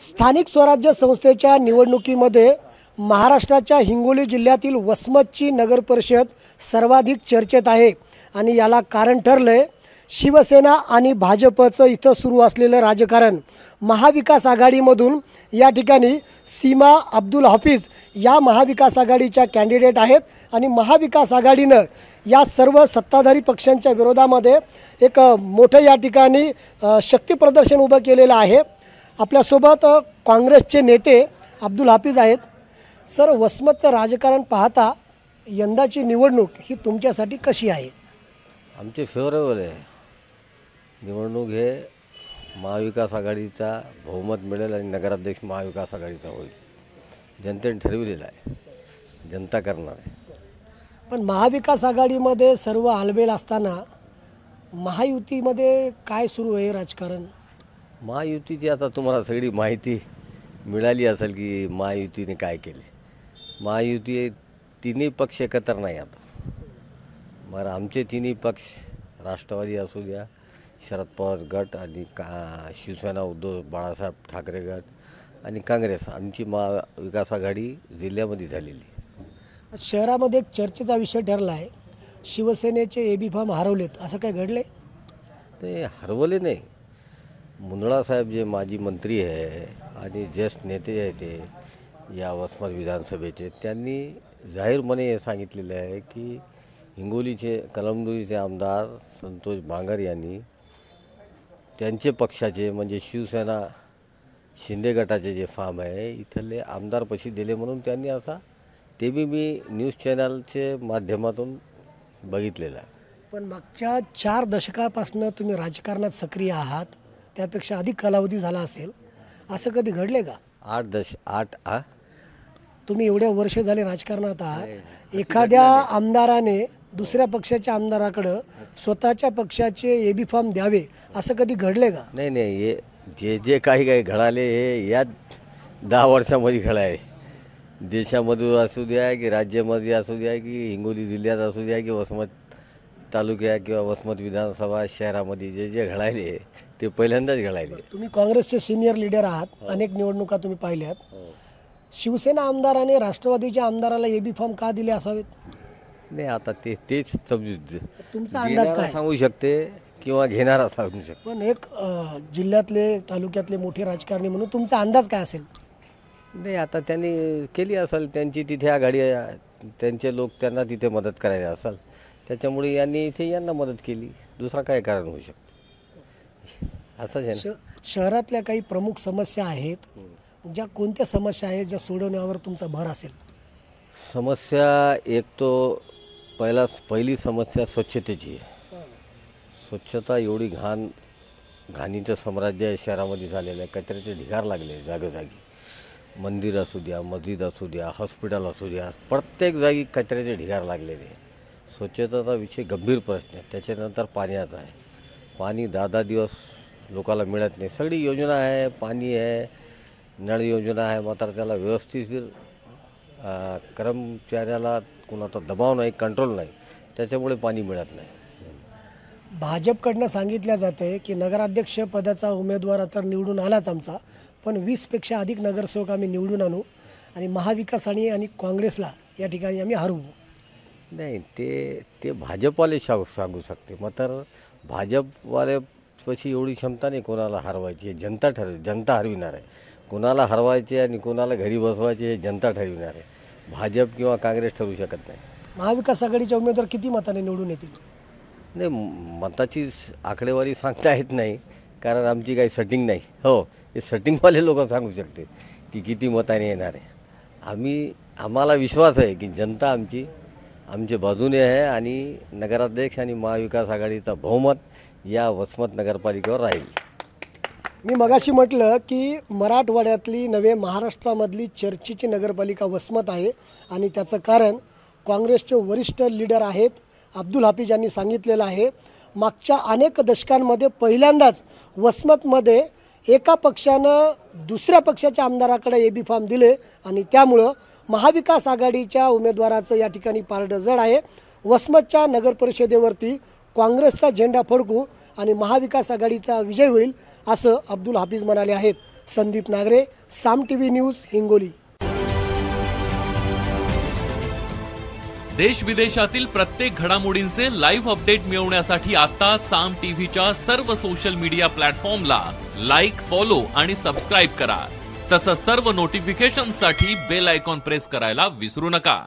स्थानिक स्वराज्य संस्थेच्या निवडणुकीमध्ये महाराष्ट्राच्या हिंगोली जिल्ह्यातील वसमतची नगर परिषद सर्वाधिक चर्चेत आहे आणि याला कारण ठरले शिवसेना आणि भाजपचं इथं सुरू असलेलं राजकारण। महाविकास आघाडीमधून या ठिकाणी सीमा अब्दुल हाफिज या महाविकास आघाडीच्या कॅन्डिडेट आहेत आणि महाविकास आघाडीनं या सर्व सत्ताधारी पक्षांच्या विरोधामध्ये एक मोठं या ठिकाणी शक्ती प्रदर्शन उभं केलेलं आहे। आपल्यासोबत काँग्रेसचे नेते अब्दुल हाफिज आहेत। सर, वसमतचं राजकारण पाहता यंदाची निवडणूक ही तुमच्यासाठी कशी आहे? आमचे फेवरेबल आहे। निवडणूक हे महाविकास आघाडीचा बहुमत मिळेल आणि नगराध्यक्ष महाविकास आघाडीचा होईल। जनतेने ठरविलेलं आहे, जनता करणार आहे। पण महाविकास आघाडीमध्ये सर्व आलबेल असताना महायुतीमध्ये काय सुरू आहे राजकारण? महायुतीची आता तुम्हाला सगळी माहिती मिळाली असेल की महायुतीने काय केले। महायुती तिन्ही पक्ष एकत्र नाही आता, मग आमचे तिन्ही पक्ष राष्ट्रवादी असू द्या, शरद पवार गट आणि शिवसेना उद्धव बाळासाहेब ठाकरे गट आणि काँग्रेस, आमची महाविकास आघाडी जिल्ह्यामध्ये झालेली। शहरामध्ये एक चर्चेचा विषय ठरला आहे, शिवसेनेचे एबी फॉर्म हरवलेत, असं काय घडले? ते हरवले नाही। मुंदडा साहेब जे माजी मंत्री आहे आणि ज्येष्ठ नेते आहे ते या वसमत विधानसभेचे, त्यांनी जाहीरपणे हे सांगितलेले आहे की हिंगोलीचे कलमनुरीचे आमदार संतोष बांगर यांनी त्यांचे पक्षाचे म्हणजे शिवसेना शिंदे गटाचे जे फॉर्म आहे इथले आमदारपाशी दिले म्हणून त्यांनी असा ते मी न्यूज चॅनलचे माध्यमातून बघितलेलं आहे। पण मागच्या 4 दशकापासून तुम्ही राजकारणात सक्रिय आहात, त्यापेक्षा अधिक कालावधी झाला असेल, असं कधी घडले का? 8 तुम्ही एवढ्या वर्ष झाले राजकारणात आहात, एखाद्या आमदाराने दुसऱ्या पक्षाच्या आमदाराकडे स्वतःच्या पक्षाचे एबी फॉर्म द्यावे असं कधी घडले का? नाही, हे जे काही घडाले हे या 10 वर्षामध्ये घडाय। देशामध्ये असू द्या की राज्यामध्ये असू द्या की हिंगोली जिल्ह्यात असू द्या की वसमत तालुक्या किंवा वसमत विधानसभा शहरामध्ये जे घडायले ते पहिल्यांदाच घडायले। तुम्ही काँग्रेसचे सिनियर लीडर आहात, अनेक निवडणुका तुम्ही पाहिल्यात। शिवसेना आमदाराने राष्ट्रवादीच्या आमदाराला एबी फॉर्म का दिले असावेत? नाही, आता तेच समजू, तुमचा अंदाज काय सांगू शकते किंवा घेणारा सांगू शकते। पण एक जिल्ह्यातले तालुक्यातले मोठे राजकारणी म्हणून तुमचा अंदाज काय असेल? नाही, आता त्यांनी केली असेल, त्यांची तिथे आघाडी, त्यांचे लोक त्यांना तिथे मदत करायला असेल, त्याच्यामुळे यांनी इथे यांना मदत केली। दुसरा काय कारण होऊ शकतं? असंच आहे ना। शहरातल्या काही प्रमुख समस्या आहेत, ज्या कोणत्या समस्या आहेत ज्या सोडवण्यावर तुमचा भर असेल? समस्या एक तो पहिली समस्या स्वच्छतेची आहे। स्वच्छता एवढी घाणीचं साम्राज्य आहे शहरामध्ये झालेलं आहे। कचऱ्याचे ढिगार लागले जागोजागी, मंदिर असू द्या, मस्जिद असू द्या, हॉस्पिटल असू द्या, प्रत्येक जागी कचऱ्याचे ढिगार लागलेले आहे। स्वच्छतेचा विषय गंभीर प्रश्न आहे। त्याच्यानंतर पाण्याचा आहे, पाणी 10 दिवस लोकांना मिळत नाही। सगळी योजना आहे, पाणी आहे, नळ योजना आहे, मात्र त्याला व्यवस्थित कर्मचाऱ्याला कोणाचा दबाव नाही, कंट्रोल नाही, त्याच्यामुळे पाणी मिळत नाही। भाजपकडनं सांगितलं जाते की नगराध्यक्ष पदाचा उमेदवार तर निवडून आलाच आमचा, पण 20पेक्षा अधिक नगरसेवक आम्ही निवडून आणू आणि महाविकास आणि काँग्रेसला या ठिकाणी आम्ही हरवू। नाही, ते भाजपवाले सांगू शकते, मात्र भाजपवाल्यापाशी एवढी क्षमता नाही कोणाला हरवायची। जनता हरविणार आहे। कोणाला हरवायचे आणि कोणाला घरी बसवायचे हे जनता ठरविणार आहे। भाजप किंवा काँग्रेस ठरवू शकत नाही। महाविकास आघाडीचे उमेदवार किती मताने निवडून येतील? नाही, मताची आकडेवारी सांगता येत नाही, कारण आमची काही सेटिंग नाही। हो, हे सेटिंगवाले लोक सांगू शकते की किती मताने येणार आहे। आम्हाला विश्वास आहे की जनता आमच्या बाजूने आहे आणि नगराध्यक्ष आणि महाविकास आघाडीचा बहुमत या वसमत नगरपालिकेवर राहील। मी मगाशी म्हटलं की मराठवाड्यातली नव्हे महाराष्ट्रामधली चर्चेची नगरपालिका वसमत आहे आणि त्याचं कारण काँग्रेसचे वरिष्ठ लीडर आहेत अब्दुल हाफिज यांनी सांगितलेलं आहे। मागच्या अनेक दशकांमध्ये पहिल्यांदाच वसमतमध्ये एका पक्षानं दुसऱ्या पक्षाच्या आमदाराकडे एबी फॉर्म दिले आणि त्यामुळं महाविकास आघाडीच्या उमेदवाराचं या ठिकाणी पारडं जड आहे। वसमतच्या नगर परिषदेवरती काँग्रेसचा झेंडा फडकू आणि महाविकास आघाडीचा विजय होईल असं अब्दुल हाफिज म्हणाले आहेत। संदीप नागरे, साम टीव्ही न्यूज, हिंगोली। देश विदेशातील प्रत्येक घडामोडींचे लाईव्ह अपडेट मिळवण्यासाठी आता साम टीव्हीच्या सर्व सोशल मीडिया प्लॅटफॉर्मला लाईक, फॉलो आणि सबस्क्राईब करा। तसंच सर्व नोटिफिकेशनसाठी बेल आयकॉन प्रेस करायला विसरू नका।